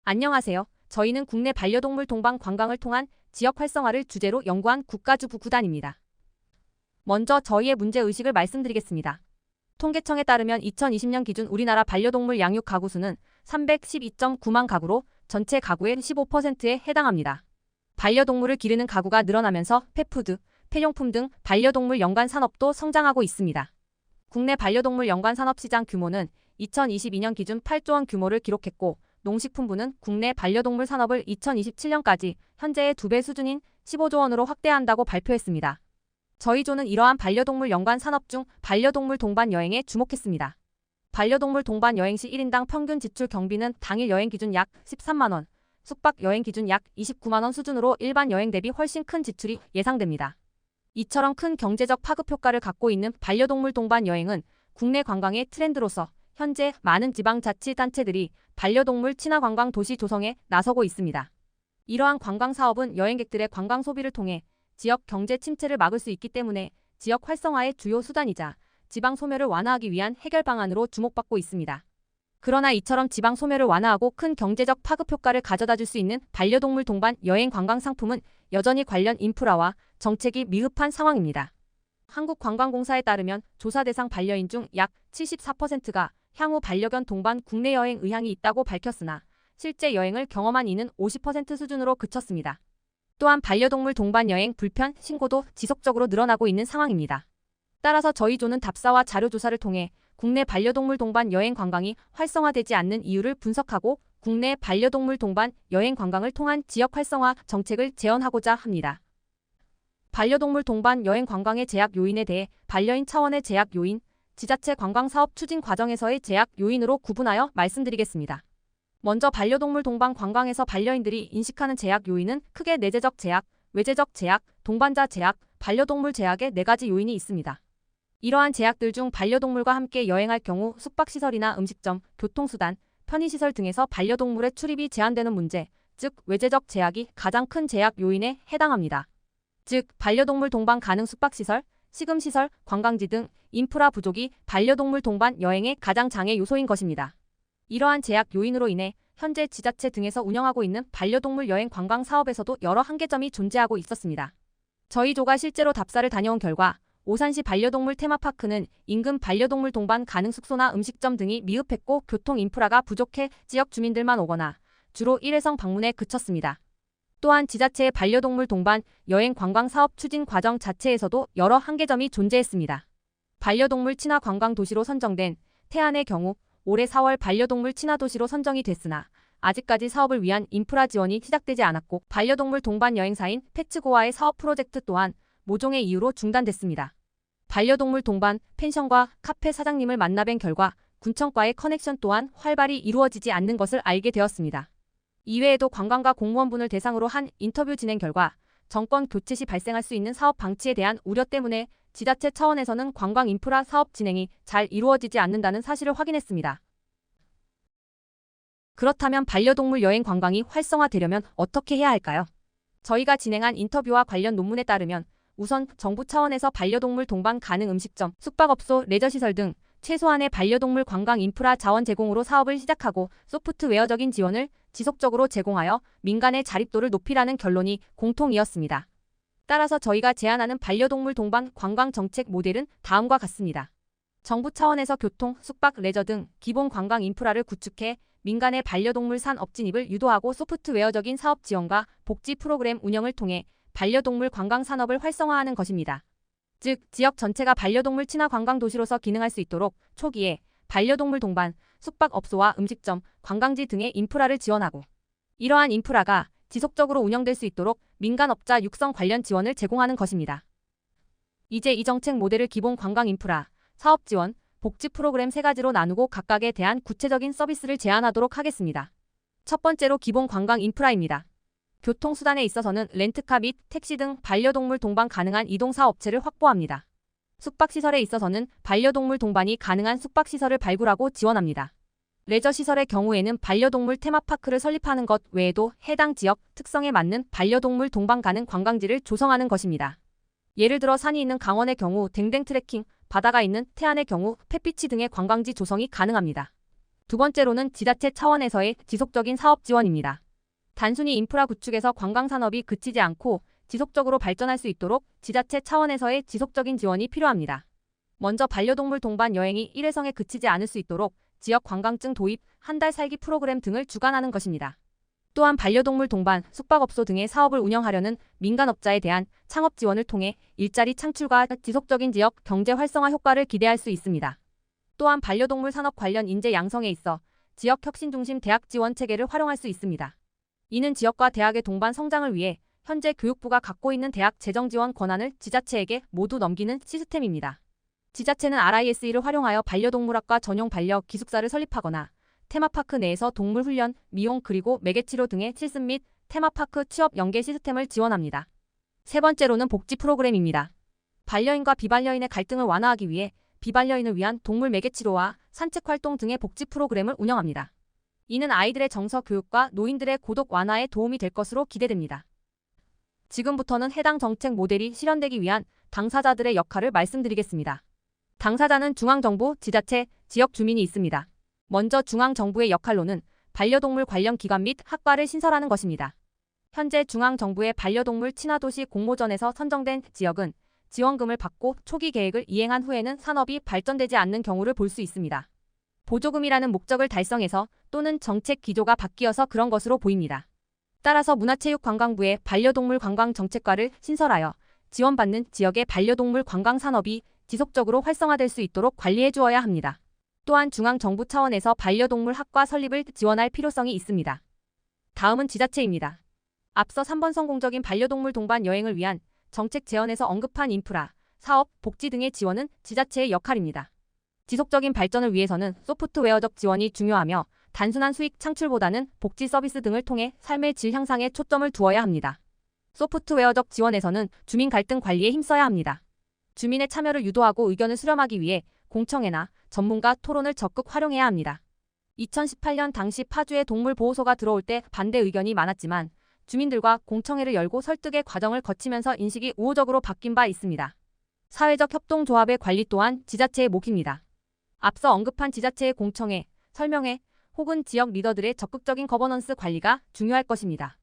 안녕하세요. 저희는 국내 반려동물 동반 관광을 통한 지역 활성화를 주제로 연구한 국가주부 구단입니다. 먼저 저희의 문제의식을 말씀드리겠습니다. 통계청에 따르면 2020년 기준 우리나라 반려동물 양육 가구 수는 312.9만 가구로 전체 가구의 15%에 해당합니다. 반려동물을 기르는 가구가 늘어나면서 펫푸드, 펫용품 등 반려동물 연관 산업도 성장하고 있습니다. 국내 반려동물 연관 산업 시장 규모는 2022년 기준 8조 원 규모를 기록했고, 농식품부는 국내 반려동물 산업을 2027년까지 현재의 2배 수준인 15조 원으로 확대한다고 발표했습니다. 저희 조는 이러한 반려동물 연관 산업 중 반려동물 동반 여행에 주목했습니다. 반려동물 동반 여행 시 1인당 평균 지출 경비는 당일 여행 기준 약 13만 원, 숙박 여행 기준 약 29만 원 수준으로 일반 여행 대비 훨씬 큰 지출이 예상됩니다. 이처럼 큰 경제적 파급 효과를 갖고 있는 반려동물 동반 여행은 국내 관광의 트렌드로서 현재 많은 지방자치단체들이 반려동물 친화 관광 도시 조성에 나서고 있습니다. 이러한 관광 사업은 여행객들의 관광 소비를 통해 지역 경제 침체를 막을 수 있기 때문에 지역 활성화의 주요 수단이자 지방 소멸을 완화하기 위한 해결 방안으로 주목받고 있습니다. 그러나 이처럼 지방 소멸을 완화하고 큰 경제적 파급 효과를 가져다 줄 수 있는 반려동물 동반 여행 관광 상품은 여전히 관련 인프라와 정책이 미흡한 상황입니다. 한국관광공사에 따르면 조사 대상 반려인 중 약 74%가 향후 반려견 동반 국내 여행 의향이 있다고 밝혔으나 실제 여행을 경험한 이는 50% 수준으로 그쳤습니다. 또한 반려동물 동반 여행 불편 신고도 지속적으로 늘어나고 있는 상황입니다. 따라서 저희 조는 답사와 자료 조사를 통해 국내 반려동물 동반 여행 관광이 활성화되지 않는 이유를 분석하고 국내 반려동물 동반 여행 관광을 통한 지역 활성화 정책을 제언하고자 합니다. 반려동물 동반 여행 관광의 제약 요인에 대해 반려인 차원의 제약 요인, 지자체 관광사업 추진 과정에서의 제약 요인으로 구분하여 말씀드리겠습니다. 먼저 반려동물 동반 관광에서 반려인들이 인식하는 제약 요인은 크게 내재적 제약, 외재적 제약, 동반자 제약, 반려동물 제약의 4가지 요인이 있습니다. 이러한 제약들 중 반려동물과 함께 여행할 경우 숙박시설이나 음식점, 교통수단, 편의시설 등에서 반려동물의 출입이 제한되는 문제, 즉 외재적 제약이 가장 큰 제약 요인에 해당합니다. 즉 반려동물 동반 가능 숙박시설, 식음시설, 관광지 등 인프라 부족이 반려동물 동반 여행의 가장 장애 요소인 것입니다. 이러한 제약 요인으로 인해 현재 지자체 등에서 운영하고 있는 반려동물 여행 관광 사업에서도 여러 한계점이 존재하고 있었습니다. 저희 조가 실제로 답사를 다녀온 결과 오산시 반려동물 테마파크는 인근 반려동물 동반 가능 숙소나 음식점 등이 미흡했고 교통 인프라가 부족해 지역 주민들만 오거나 주로 일회성 방문에 그쳤습니다. 또한 지자체의 반려동물 동반 여행 관광 사업 추진 과정 자체에서도 여러 한계점이 존재했습니다. 반려동물 친화 관광 도시로 선정된 태안의 경우 올해 4월 반려동물 친화 도시로 선정이 됐으나 아직까지 사업을 위한 인프라 지원이 시작되지 않았고 반려동물 동반 여행사인 패츠고와의 사업 프로젝트 또한 모종의 이유로 중단됐습니다. 반려동물 동반 펜션과 카페 사장님을 만나뵌 결과 군청과의 커넥션 또한 활발히 이루어지지 않는 것을 알게 되었습니다. 이외에도 관광가 공무원분을 대상으로 한 인터뷰 진행 결과 정권 교체 시 발생할 수 있는 사업 방치에 대한 우려 때문에 지자체 차원에서는 관광 인프라 사업 진행이 잘 이루어지지 않는다는 사실을 확인했습니다. 그렇다면 반려동물 여행 관광이 활성화되려면 어떻게 해야 할까요? 저희가 진행한 인터뷰와 관련 논문에 따르면 우선 정부 차원에서 반려동물 동반 가능 음식점, 숙박업소, 레저시설 등 최소한의 반려동물 관광 인프라 자원 제공으로 사업을 시작하고 소프트웨어적인 지원을 지속적으로 제공하여 민간의 자립도를 높이라는 결론이 공통이었습니다. 따라서 저희가 제안하는 반려동물 동반 관광 정책 모델은 다음과 같습니다. 정부 차원에서 교통, 숙박, 레저 등 기본 관광 인프라를 구축해 민간의 반려동물 산업 진입을 유도하고 소프트웨어적인 사업 지원과 복지 프로그램 운영을 통해 반려동물 관광 산업을 활성화하는 것입니다. 즉, 지역 전체가 반려동물 친화 관광 도시로서 기능할 수 있도록 초기에 반려동물 동반, 숙박업소와 음식점, 관광지 등의 인프라를 지원하고 이러한 인프라가 지속적으로 운영될 수 있도록 민간업자 육성 관련 지원을 제공하는 것입니다. 이제 이 정책 모델을 기본 관광 인프라, 사업 지원, 복지 프로그램 3가지로 나누고 각각에 대한 구체적인 서비스를 제안하도록 하겠습니다. 첫 번째로 기본 관광 인프라입니다. 교통수단에 있어서는 렌트카 및 택시 등 반려동물 동반 가능한 이동사업체를 확보합니다. 숙박시설에 있어서는 반려동물 동반이 가능한 숙박시설을 발굴하고 지원합니다. 레저시설의 경우에는 반려동물 테마파크를 설립하는 것 외에도 해당 지역 특성에 맞는 반려동물 동반 가능 관광지를 조성하는 것입니다. 예를 들어 산이 있는 강원의 경우 댕댕 트레킹, 바다가 있는 태안의 경우 펫비치 등의 관광지 조성이 가능합니다. 두 번째로는 지자체 차원에서의 지속적인 사업 지원입니다. 단순히 인프라 구축에서 관광산업이 그치지 않고 지속적으로 발전할 수 있도록 지자체 차원에서의 지속적인 지원이 필요합니다. 먼저 반려동물 동반 여행이 일회성에 그치지 않을 수 있도록 지역 관광증 도입, 한 달 살기 프로그램 등을 주관하는 것입니다. 또한 반려동물 동반 숙박업소 등의 사업을 운영하려는 민간업자에 대한 창업 지원을 통해 일자리 창출과 지속적인 지역 경제 활성화 효과를 기대할 수 있습니다. 또한 반려동물 산업 관련 인재 양성에 있어 지역 혁신 중심 대학 지원 체계를 활용할 수 있습니다. 이는 지역과 대학의 동반 성장을 위해 현재 교육부가 갖고 있는 대학 재정 지원 권한을 지자체에게 모두 넘기는 시스템입니다. 지자체는 RISE를 활용하여 반려동물학과 전용 반려 기숙사를 설립하거나 테마파크 내에서 동물 훈련, 미용 그리고 매개치료 등의 실습 및 테마파크 취업 연계 시스템을 지원합니다. 세 번째로는 복지 프로그램입니다. 반려인과 비반려인의 갈등을 완화하기 위해 비반려인을 위한 동물 매개치료와 산책 활동 등의 복지 프로그램을 운영합니다. 이는 아이들의 정서 교육과 노인들의 고독 완화에 도움이 될 것으로 기대됩니다. 지금부터는 해당 정책 모델이 실현되기 위한 당사자들의 역할을 말씀드리겠습니다. 당사자는 중앙정부, 지자체, 지역 주민이 있습니다. 먼저 중앙정부의 역할로는 반려동물 관련 기관 및 학과를 신설하는 것입니다. 현재 중앙정부의 반려동물 친화도시 공모전에서 선정된 지역은 지원금을 받고 초기 계획을 이행한 후에는 산업이 발전되지 않는 경우를 볼 수 있습니다. 보조금이라는 목적을 달성해서 또는 정책 기조가 바뀌어서 그런 것으로 보입니다. 따라서 문화체육관광부의 반려동물 관광정책과를 신설하여 지원받는 지역의 반려동물 관광 산업이 지속적으로 활성화될 수 있도록 관리해 주어야 합니다. 또한 중앙정부 차원에서 반려동물 학과 설립을 지원할 필요성이 있습니다. 다음은 지자체입니다. 앞서 3번 성공적인 반려동물 동반 여행을 위한 정책 제언에서 언급한 인프라, 사업, 복지 등의 지원은 지자체의 역할입니다. 지속적인 발전을 위해서는 소프트웨어적 지원이 중요하며 단순한 수익 창출보다는 복지 서비스 등을 통해 삶의 질 향상에 초점을 두어야 합니다. 소프트웨어적 지원에서는 주민 갈등 관리에 힘써야 합니다. 주민의 참여를 유도하고 의견을 수렴하기 위해 공청회나 전문가 토론을 적극 활용해야 합니다. 2018년 당시 파주에 동물보호소가 들어올 때 반대 의견이 많았지만 주민들과 공청회를 열고 설득의 과정을 거치면서 인식이 우호적으로 바뀐 바 있습니다. 사회적 협동조합의 관리 또한 지자체의 몫입니다. 앞서 언급한 지자체의 공청회, 설명회 혹은 지역 리더들의 적극적인 거버넌스 관리가 중요할 것입니다.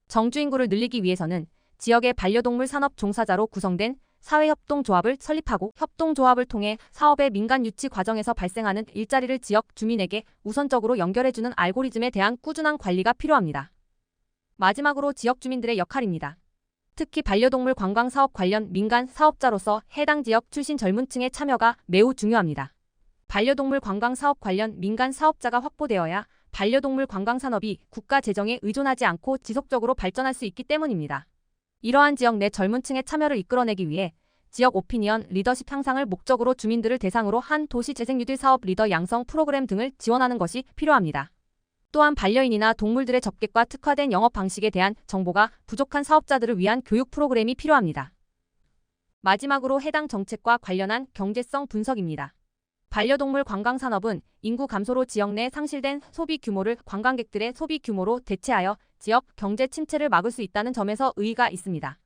정주인구를 늘리기 위해서는 지역의 반려동물 산업 종사자로 구성된 사회협동조합을 설립하고 협동조합을 통해 사업의 민간 유치 과정에서 발생하는 일자리를 지역 주민에게 우선적으로 연결해주는 알고리즘에 대한 꾸준한 관리가 필요합니다. 마지막으로 지역 주민들의 역할입니다. 특히 반려동물 관광 사업 관련 민간 사업자로서 해당 지역 출신 젊은 층의 참여가 매우 중요합니다. 반려동물 관광 사업 관련 민간 사업자가 확보되어야 반려동물 관광 산업이 국가 재정에 의존하지 않고 지속적으로 발전할 수 있기 때문입니다. 이러한 지역 내 젊은 층의 참여를 이끌어내기 위해 지역 오피니언 리더십 향상을 목적으로 주민들을 대상으로 한 도시 재생뉴딜 사업 리더 양성 프로그램 등을 지원하는 것이 필요합니다. 또한 반려인이나 동물들의 접객과 특화된 영업 방식에 대한 정보가 부족한 사업자들을 위한 교육 프로그램이 필요합니다. 마지막으로 해당 정책과 관련한 경제성 분석입니다. 반려동물 관광 산업은 인구 감소로 지역 내 상실된 소비 규모를 관광객들의 소비 규모로 대체하여 지역 경제 침체를 막을 수 있다는 점에서 의의가 있습니다.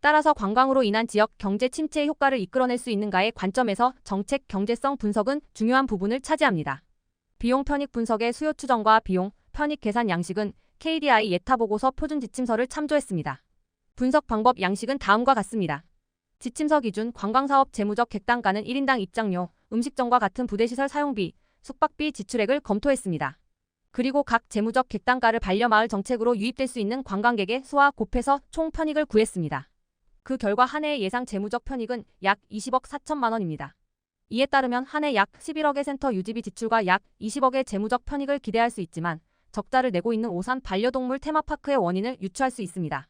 따라서 관광으로 인한 지역 경제 침체의 효과를 이끌어낼 수 있는가의 관점에서 정책 경제성 분석은 중요한 부분을 차지합니다. 비용 편익 분석의 수요 추정과 비용 편익 계산 양식은 KDI 예타보고서 표준 지침서를 참조했습니다. 분석 방법 양식은 다음과 같습니다. 지침서 기준 관광사업 재무적 객단가는 1인당 입장료, 음식점과 같은 부대시설 사용비, 숙박비 지출액을 검토했습니다. 그리고 각 재무적 객단가를 반려마을 정책으로 유입될 수 있는 관광객의 수와 곱해서 총 편익을 구했습니다. 그 결과 한 해의 예상 재무적 편익은 약 20억 4천만 원입니다. 이에 따르면 한 해 약 11억의 센터 유지비 지출과 약 20억의 재무적 편익을 기대할 수 있지만 적자를 내고 있는 오산 반려동물 테마파크의 원인을 유추할 수 있습니다.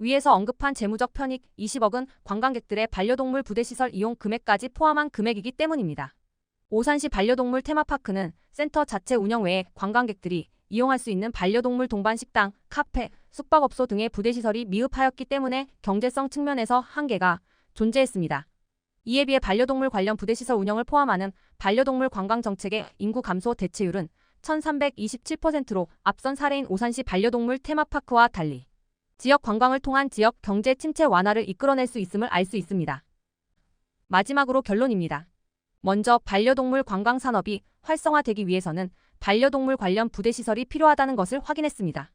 위에서 언급한 재무적 편익 20억은 관광객들의 반려동물 부대시설 이용 금액까지 포함한 금액이기 때문입니다. 오산시 반려동물 테마파크는 센터 자체 운영 외에 관광객들이 이용할 수 있는 반려동물 동반 식당, 카페, 숙박업소 등의 부대시설이 미흡하였기 때문에 경제성 측면에서 한계가 존재했습니다. 이에 비해 반려동물 관련 부대시설 운영을 포함하는 반려동물 관광 정책의 인구 감소 대체율은 1327%로 앞선 사례인 오산시 반려동물 테마파크와 달리 지역 관광을 통한 지역 경제 침체 완화를 이끌어낼 수 있음을 알 수 있습니다. 마지막으로 결론입니다. 먼저 반려동물 관광 산업이 활성화되기 위해서는 반려동물 관련 부대시설이 필요하다는 것을 확인했습니다.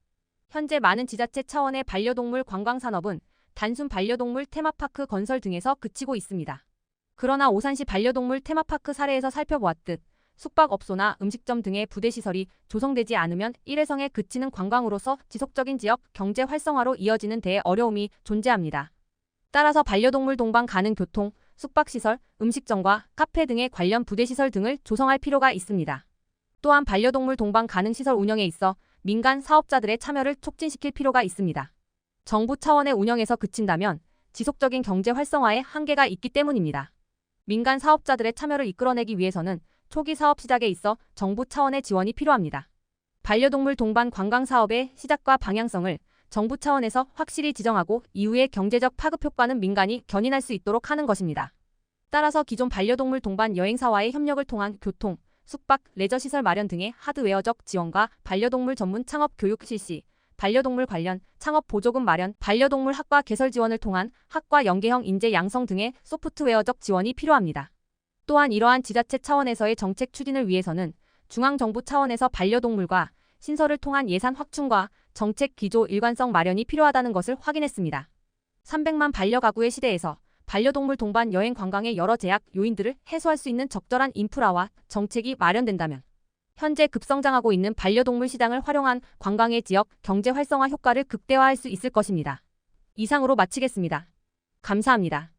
현재 많은 지자체 차원의 반려동물 관광산업은 단순 반려동물 테마파크 건설 등에서 그치고 있습니다. 그러나 오산시 반려동물 테마파크 사례에서 살펴보았듯 숙박업소나 음식점 등의 부대시설이 조성되지 않으면 일회성에 그치는 관광으로서 지속적인 지역 경제 활성화로 이어지는 데에 어려움이 존재합니다. 따라서 반려동물 동반 가능 교통, 숙박시설, 음식점과 카페 등의 관련 부대시설 등을 조성할 필요가 있습니다. 또한 반려동물 동반 가능 시설 운영에 있어 민간 사업자들의 참여를 촉진시킬 필요가 있습니다. 정부 차원의 운영에서 그친다면 지속적인 경제 활성화에 한계가 있기 때문입니다. 민간 사업자들의 참여를 이끌어내기 위해서는 초기 사업 시작에 있어 정부 차원의 지원이 필요합니다. 반려동물 동반 관광 사업의 시작과 방향성을 정부 차원에서 확실히 지정하고 이후의 경제적 파급 효과는 민간이 견인할 수 있도록 하는 것입니다. 따라서 기존 반려동물 동반 여행사와의 협력을 통한 교통, 숙박, 레저시설 마련 등의 하드웨어적 지원과 반려동물 전문 창업 교육 실시, 반려동물 관련 창업 보조금 마련, 반려동물 학과 개설 지원을 통한 학과 연계형 인재 양성 등의 소프트웨어적 지원이 필요합니다. 또한 이러한 지자체 차원에서의 정책 추진을 위해서는 중앙정부 차원에서 반려동물과 신설을 통한 예산 확충과 정책 기조 일관성 마련이 필요하다는 것을 확인했습니다. 300만 반려가구의 시대에서 반려동물 동반 여행 관광의 여러 제약 요인들을 해소할 수 있는 적절한 인프라와 정책이 마련된다면 현재 급성장하고 있는 반려동물 시장을 활용한 관광의 지역 경제 활성화 효과를 극대화할 수 있을 것입니다. 이상으로 마치겠습니다. 감사합니다.